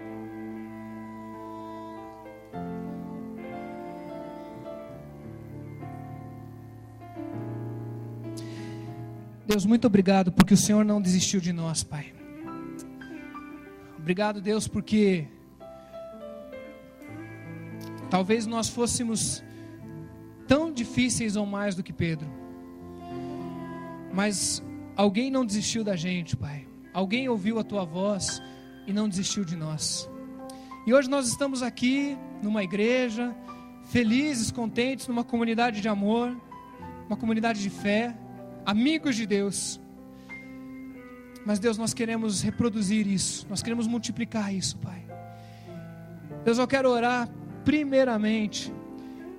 Deus, muito obrigado porque o Senhor não desistiu de nós, Pai. Obrigado, Deus, porque talvez nós fôssemos tão difíceis ou mais do que Pedro, mas alguém não desistiu da gente, Pai. Alguém ouviu a Tua voz e não desistiu de nós. E hoje nós estamos aqui numa igreja, felizes, contentes, numa comunidade de amor, uma comunidade de fé, amigos de Deus. Mas Deus, nós queremos reproduzir isso, nós queremos multiplicar isso, Pai. Deus, eu quero orar primeiramente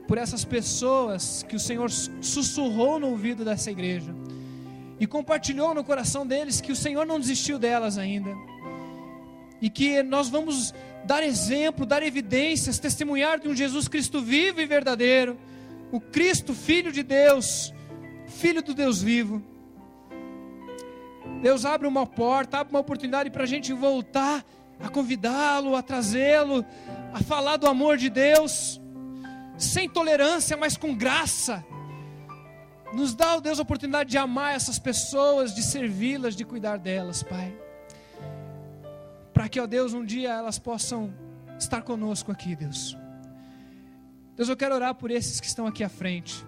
por essas pessoas que o Senhor sussurrou no ouvido dessa igreja e compartilhou no coração deles que o Senhor não desistiu delas ainda. E que nós vamos dar exemplo, dar evidências, testemunhar de um Jesus Cristo vivo e verdadeiro. O Cristo, Filho de Deus, Filho do Deus vivo. Deus, abre uma porta, abre uma oportunidade para a gente voltar a convidá-lo, a trazê-lo, a falar do amor de Deus. sem tolerância, mas com graça. Nos dá, ó Deus, a oportunidade de amar essas pessoas, de servi-las, de cuidar delas, Pai. Para que, ó Deus, um dia elas possam estar conosco aqui, Deus. Deus, eu quero orar por esses que estão aqui à frente.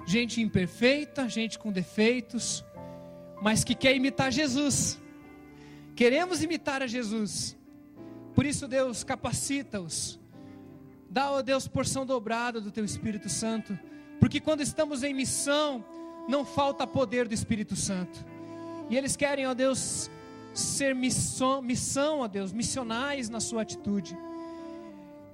Gente imperfeita, gente com defeitos, mas que quer imitar Jesus. Queremos imitar a Jesus. Por isso, Deus, capacita-os. Dá, ó Deus, porção dobrada do Teu Espírito Santo. Porque quando estamos em missão, não falta poder do Espírito Santo. E eles querem, ó Deus, ser missão, ó Deus, missionais na sua atitude.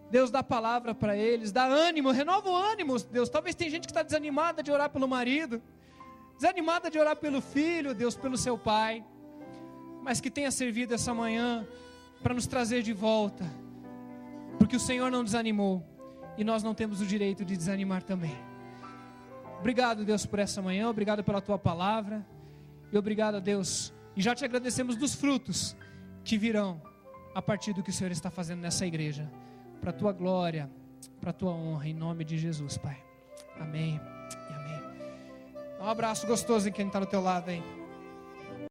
Deus, dá palavra para eles, dá ânimo, renova o ânimo, Deus. Talvez tem gente que está desanimada de orar pelo marido, desanimada de orar pelo filho, Deus, pelo seu pai, mas que tenha servido essa manhã para nos trazer de volta, porque o Senhor não desanimou, e nós não temos o direito de desanimar também. Obrigado, Deus, por essa manhã, obrigado pela Tua palavra, e obrigado, Deus, e já Te agradecemos dos frutos que virão a partir do que o Senhor está fazendo nessa igreja, para a Tua glória, para a Tua honra, em nome de Jesus, Pai. Amém e amém. Dá um abraço gostoso em quem está do teu lado aí.